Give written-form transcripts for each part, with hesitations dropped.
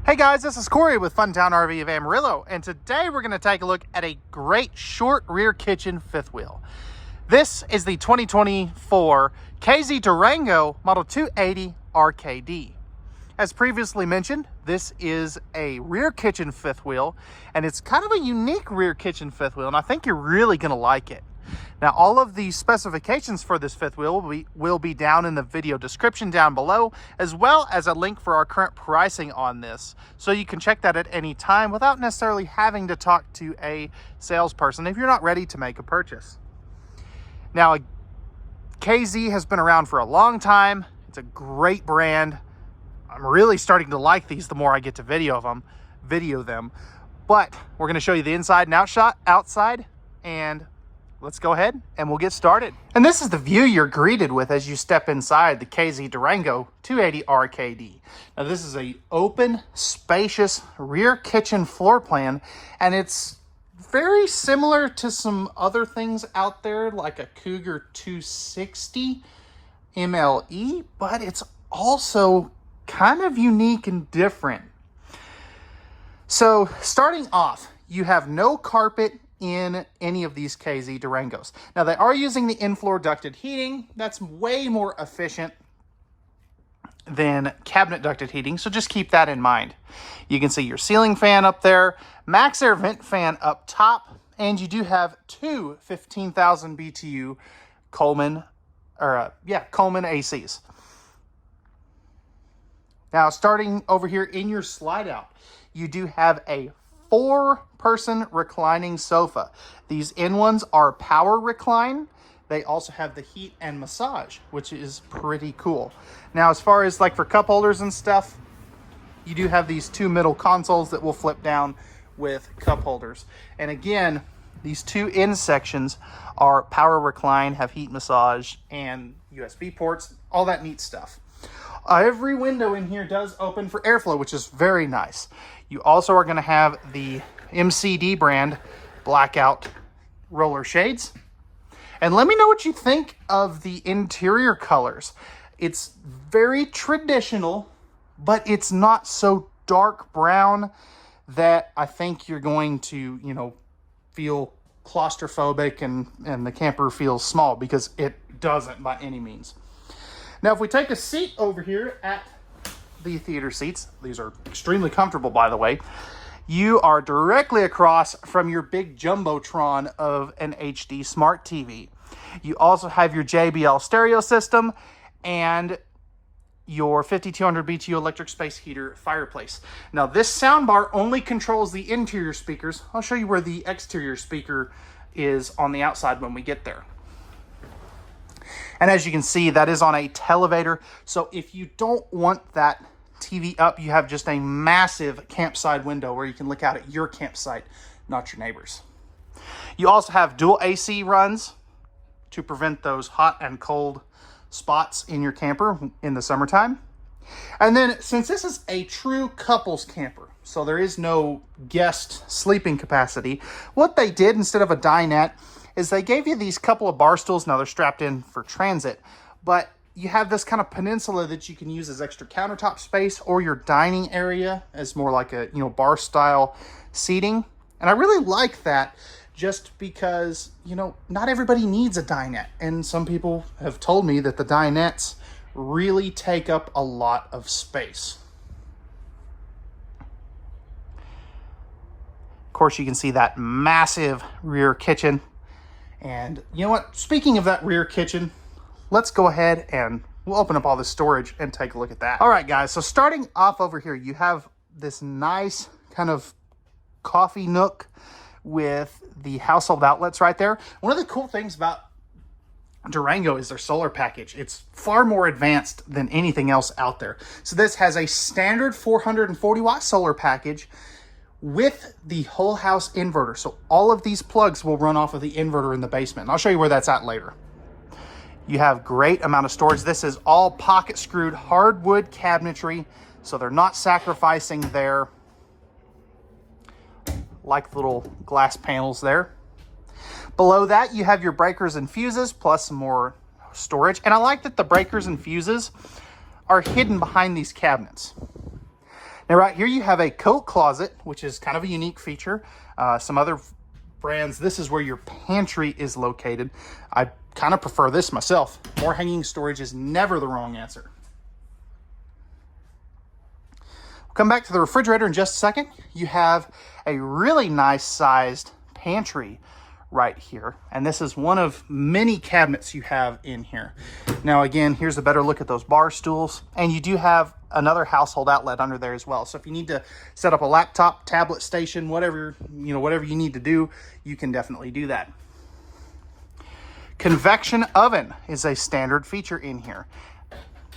Hey guys, this is Cory with Fun Town RV of Amarillo, and today we're going to take a look at a great short rear kitchen fifth wheel. This is the 2024 K-Z Durango Model 280RKD. As previously mentioned, this is a rear kitchen fifth wheel, and it's kind of a unique rear kitchen fifth wheel, and I think you're really going to like it. Now, all of the specifications for this fifth wheel will be down in the video description down below, as well as a link for our current pricing on this. So you can check that at any time without necessarily having to talk to a salesperson if you're not ready to make a purchase. Now, KZ has been around for a long time. It's a great brand. I'm really starting to like these the more I get to video them. But we're going to show you the inside and outside, and let's go ahead and we'll get started. And this is the view you're greeted with as you step inside the K-Z Durango 280RKD. Now, this is a open, spacious rear kitchen floor plan, and it's very similar to some other things out there like a Cougar 260 MLE, but it's also kind of unique and different. So starting off, you have no carpet in any of these KZ Durangos. Now, they are using the in-floor ducted heating. That's way more efficient than cabinet ducted heating, so just keep that in mind. You can see your ceiling fan up there, max air vent fan up top, and you do have two 15,000 BTU Coleman ACs. Now, starting over here in your slide out, you do have a 4-person reclining sofa. These in ones are power recline. They also have the heat and massage, which is pretty cool. Now, as far as like for cup holders and stuff, you do have these two middle consoles that will flip down with cup holders. And again, these two end sections are power recline, have heat massage and USB ports, all that neat stuff. Every window in here does open for airflow, which is very nice. You also are going to have the MCD brand blackout roller shades. And let me know what you think of the interior colors. It's very traditional, but it's not so dark brown that I think you're going to, feel claustrophobic and the camper feels small, because it doesn't by any means. Now, if we take a seat over here at the theater seats, these are extremely comfortable, by the way, you are directly across from your big jumbotron of an HD smart TV. You also have your JBL stereo system and your 5200 BTU electric space heater fireplace. Now, this soundbar only controls the interior speakers. I'll show you where the exterior speaker is on the outside when we get there. And as you can see, that is on a televator. So if you don't want that TV up, you have just a massive campsite window where you can look out at your campsite, not your neighbors. You also have dual AC runs to prevent those hot and cold spots in your camper in the summertime. And then, since this is a true couples camper, so there is no guest sleeping capacity, what they did instead of a dinette is they gave you these couple of bar stools. Now, they're strapped in for transit, but you have this kind of peninsula that you can use as extra countertop space, or your dining area as more like a bar style seating. And I really like that, just because not everybody needs a dinette, and some people have told me that the dinettes really take up a lot of space. Of course, you can see that massive rear kitchen. And you know what? Speaking of that rear kitchen, let's go ahead and we'll open up all this storage and take a look at that. All right, guys. So starting off over here, you have this nice kind of coffee nook with the household outlets right there. One of the cool things about Durango is their solar package. It's far more advanced than anything else out there. So this has a standard 440 watt solar package with the whole house inverter. So all of these plugs will run off of the inverter in the basement. And I'll show you where that's at later. You have great amount of storage. This is all pocket screwed hardwood cabinetry, so they're not sacrificing their little glass panels there. Below that, you have your breakers and fuses, plus some more storage. And I like that the breakers and fuses are hidden behind these cabinets. Now right here you have a coat closet, which is kind of a unique feature. Some other brands, this is where your pantry is located. I kind of prefer this myself. More hanging storage is never the wrong answer. We'll come back to the refrigerator in just a second. You have a really nice sized pantry right here, and this is one of many cabinets you have in here. Now again, here's a better look at those bar stools, and you do have another household outlet under there as well. So if you need to set up a laptop, tablet station, whatever you need to do, you can definitely do that. Convection oven is a standard feature in here,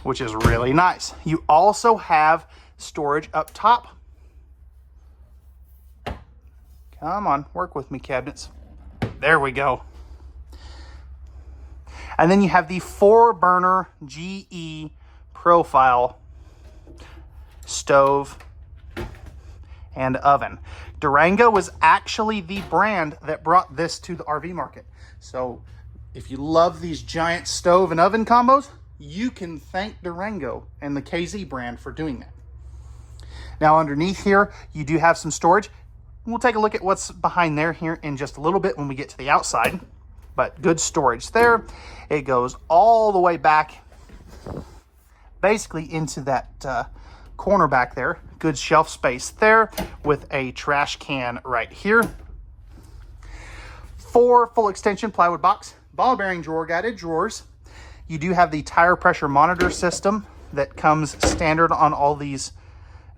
which is really nice. You also have storage up top. Come on, work with me, cabinets. There we go. And then you have the 4-burner GE profile stove and oven. Durango was actually the brand that brought this to the RV market. So if you love these giant stove and oven combos, you can thank Durango and the KZ brand for doing that. Now underneath here, you do have some storage. We'll take a look at what's behind there here in just a little bit when we get to the outside, but good storage there. It goes all the way back, basically into that corner back there. Good shelf space there with a trash can right here. 4 full extension plywood box, ball bearing drawer guided drawers. You do have the tire pressure monitor system that comes standard on all these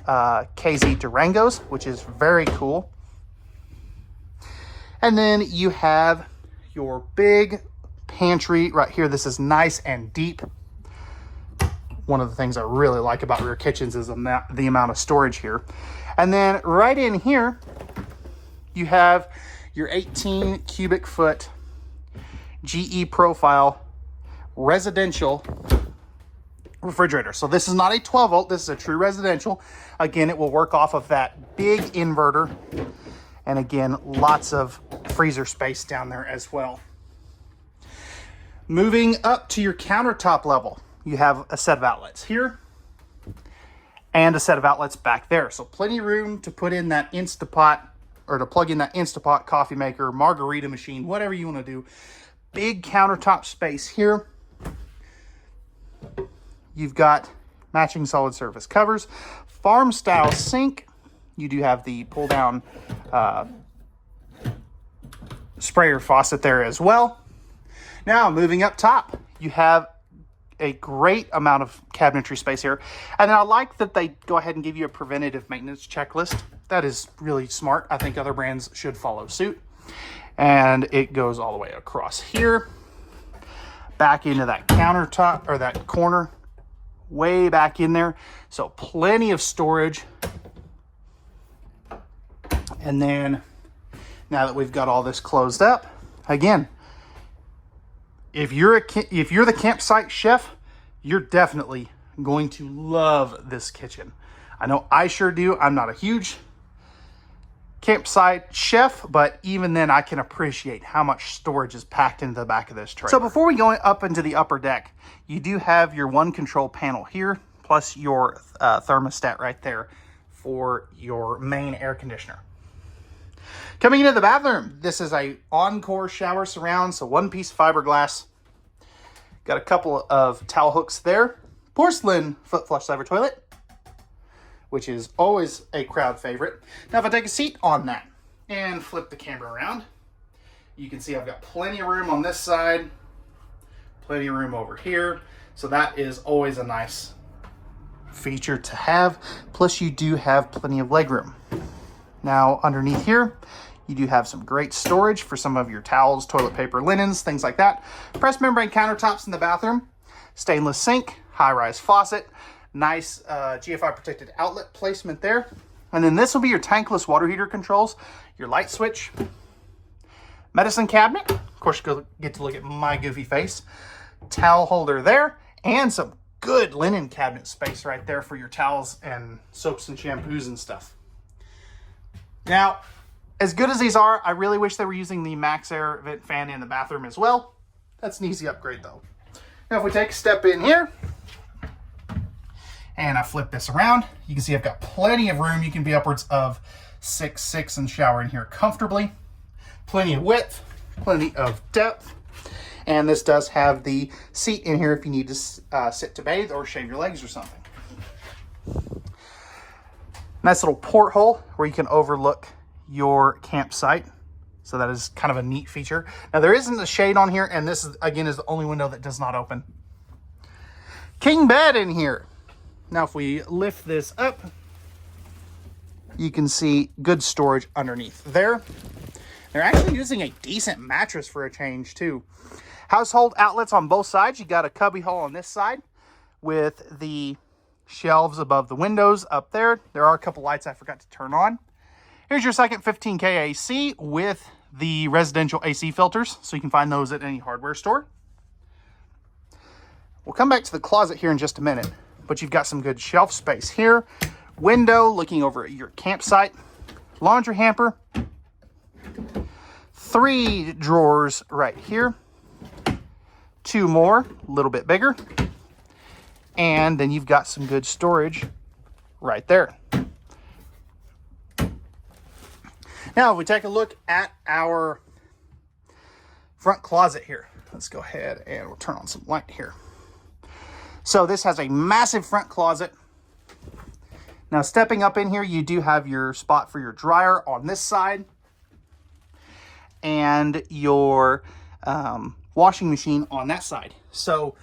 K-Z Durangos, which is very cool. And then you have your big pantry right here. This is nice and deep. One of the things I really like about rear kitchens is the amount of storage here. And then right in here, you have your 18 cubic foot GE profile residential refrigerator. So this is not a 12 volt, this is a true residential. Again, it will work off of that big inverter. And again, lots of freezer space down there as well. Moving up to your countertop level, you have a set of outlets here and a set of outlets back there. So plenty of room to put in that Instapot, or to plug in that Instapot coffee maker, margarita machine, whatever you want to do. Big countertop space here. You've got matching solid surface covers, farm style sink. You do have the pull down sprayer faucet there as well. Now moving up top, you have a great amount of cabinetry space here. And I like that they go ahead and give you a preventative maintenance checklist. That is really smart. I think other brands should follow suit. And it goes all the way across here, back into that countertop, or that corner, way back in there. So plenty of storage. And then now that we've got all this closed up, again, if you're the campsite chef, you're definitely going to love this kitchen. I know I sure do. I'm not a huge campsite chef, but even then I can appreciate how much storage is packed into the back of this trailer. So before we go up into the upper deck, you do have your one control panel here, plus your thermostat right there for your main air conditioner. Coming into the bathroom, this is a Encore shower surround, so one-piece fiberglass. Got a couple of towel hooks there. Porcelain foot flush lever toilet, which is always a crowd favorite. Now if I take a seat on that and flip the camera around, you can see I've got plenty of room on this side, plenty of room over here. So that is always a nice feature to have. Plus you do have plenty of legroom. Now underneath here, you do have some great storage for some of your towels, toilet paper, linens, things like that. Pressed membrane countertops in the bathroom, stainless sink, high-rise faucet, nice GFI protected outlet placement there. And then this will be your tankless water heater controls, your light switch, medicine cabinet. Of course, you get to look at my goofy face. Towel holder there, and some good linen cabinet space right there for your towels and soaps and shampoos and stuff. Now, as good as these are, I really wish they were using the Max Air vent fan in the bathroom as well. That's an easy upgrade though. Now if we take a step in here, And I flip this around. You can see I've got plenty of room. You can be upwards of 6'6" and shower in here comfortably. Plenty of width, plenty of depth. And this does have the seat in here if you need to sit to bathe or shave your legs or something. Nice little porthole where you can overlook your campsite. So that is kind of a neat feature. Now there isn't a shade on here, and this is, again, is the only window that does not open. King bed in here. Now if we lift this up, you can see good storage underneath there. They're actually using a decent mattress for a change too. Household outlets on both sides. You got a cubby hole on this side with the shelves above the windows up there. There are a couple lights I forgot to turn on. Here's your second 15K AC with the residential AC filters, so you can find those at any hardware store. We'll come back to the closet here in just a minute, but you've got some good shelf space here. Window looking over at your campsite. Laundry hamper. 3 drawers right here. 2 more, a little bit bigger. And then you've got some good storage right there. Now, if we take a look at our front closet here, let's go ahead and we'll turn on some light here. So this has a massive front closet. Now, stepping up in here, you do have your spot for your dryer on this side and your washing machine on that side. So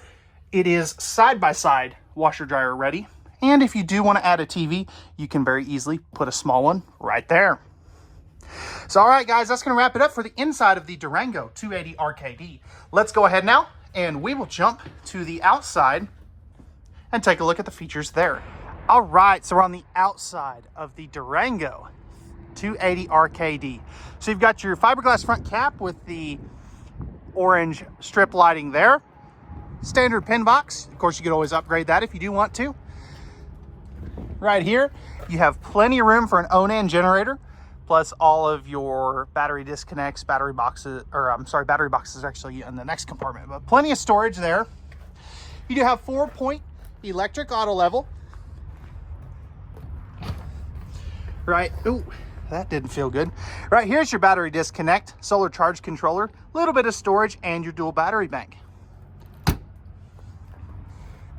it is side-by-side washer dryer ready. And if you do want to add a TV, you can very easily put a small one right there. So, all right, guys, that's going to wrap it up for the inside of the Durango 280RKD. Let's go ahead now, and we will jump to the outside and take a look at the features there. All right, so we're on the outside of the Durango 280RKD. So you've got your fiberglass front cap with the orange strip lighting there. Standard pin box. Of course, you could always upgrade that if you do want to. Right here, you have plenty of room for an Awning generator, plus all of your battery disconnects, battery boxes are actually in the next compartment, but plenty of storage there. You do have 4-point electric auto level. Right, ooh, that didn't feel good. Right, here's your battery disconnect, solar charge controller, a little bit of storage, and your dual battery bank.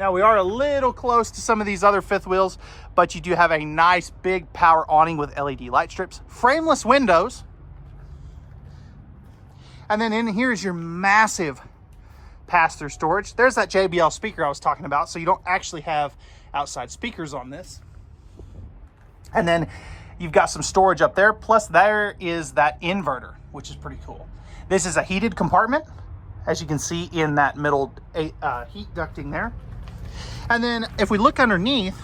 Now, we are a little close to some of these other fifth wheels, but you do have a nice big power awning with LED light strips, frameless windows. And then in here is your massive pass-through storage. There's that JBL speaker I was talking about, so you don't actually have outside speakers on this. And then you've got some storage up there, plus there is that inverter, which is pretty cool. This is a heated compartment, as you can see in that middle heat ducting there. And then if we look underneath,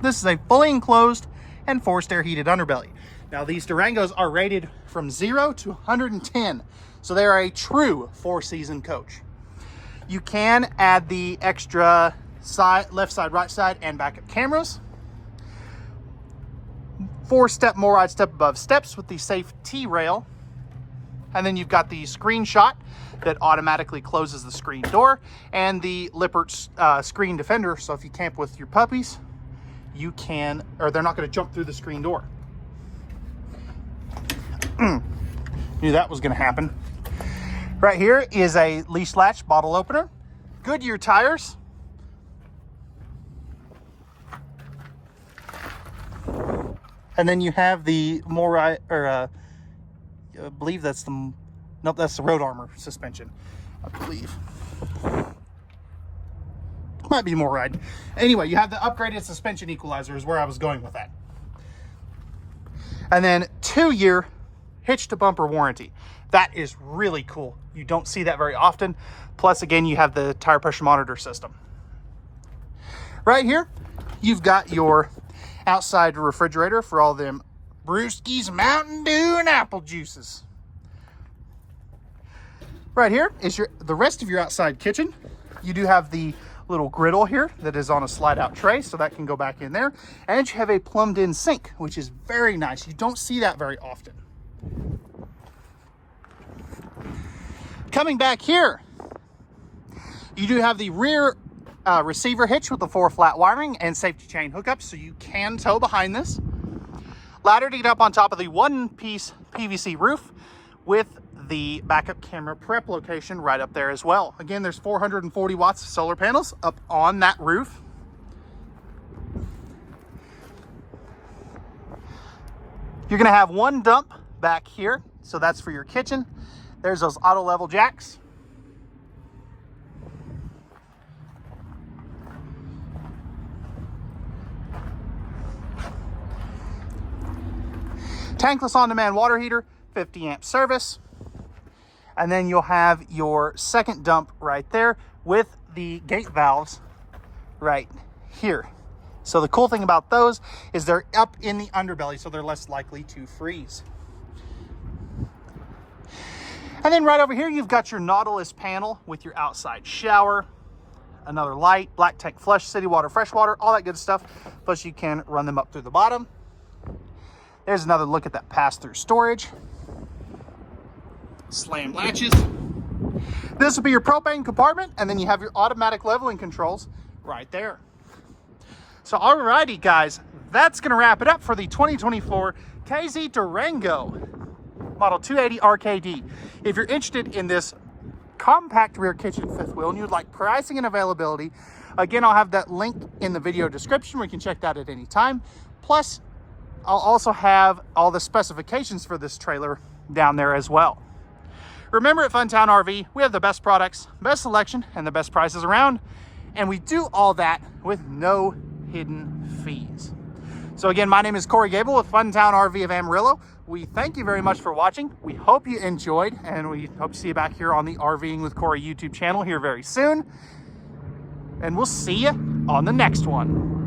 this is a fully enclosed and forced air heated underbelly. Now, these Durangos are rated from 0 to 110. So they are a true 4-season coach. You can add the extra side, left side, right side, and backup cameras. 4-step MORRIDE step above steps with the safe T-rail. And then you've got the screenshot that automatically closes the screen door and the Lippert screen defender. So if you camp with your puppies, you can, or they're not going to jump through the screen door. Knew that was going to happen. Right here is a leash latch bottle opener. Goodyear tires. And then you have the MORRIDE, or I believe that's the, nope, that's the Road Armor suspension, I believe. Might be MORRIDE. Anyway, you have the upgraded suspension equalizer is where I was going with that. And then 2-year hitch to bumper warranty. That is really cool. You don't see that very often. Plus, again, you have the tire pressure monitor system. Right here, you've got your outside refrigerator for all them brewskis, Mountain Dew, and apple juices. Right here is the rest of your outside kitchen. You do have the little griddle here that is on a slide-out tray, so that can go back in there. And you have a plumbed-in sink, which is very nice. You don't see that very often. Coming back here, you do have the rear receiver hitch with the 4 flat wiring and safety chain hookups, so you can tow behind this. Ladder to get up on top of the one-piece PVC roof with the backup camera prep location right up there as well. Again, there's 440 watts of solar panels up on that roof. You're gonna have one dump back here, so that's for your kitchen. There's those auto level jacks. Tankless on-demand water heater, 50 amp service. And then you'll have your second dump right there with the gate valves right here. So the cool thing about those is they're up in the underbelly, so they're less likely to freeze. And then right over here, you've got your Nautilus panel with your outside shower, another light, black tank flush, city water, fresh water, all that good stuff. Plus you can run them up through the bottom. There's another look at that pass-through storage. Slam latches. This will be your propane compartment, and then you have your automatic leveling controls right there. So alrighty guys, that's gonna wrap it up for the 2024 K-Z Durango model 280RKD. If you're interested in this compact rear kitchen fifth wheel and you'd like pricing and availability, again, I'll have that link in the video description where you can check that at any time. Plus, I'll also have all the specifications for this trailer down there as well. Remember, at Fun Town RV, we have the best products, best selection, and the best prices around. And we do all that with no hidden fees. So again, my name is Cory Gabel with Fun Town RV of Amarillo. We thank you very much for watching. We hope you enjoyed, and we hope to see you back here on the RVing with Cory YouTube channel here very soon. And we'll see you on the next one.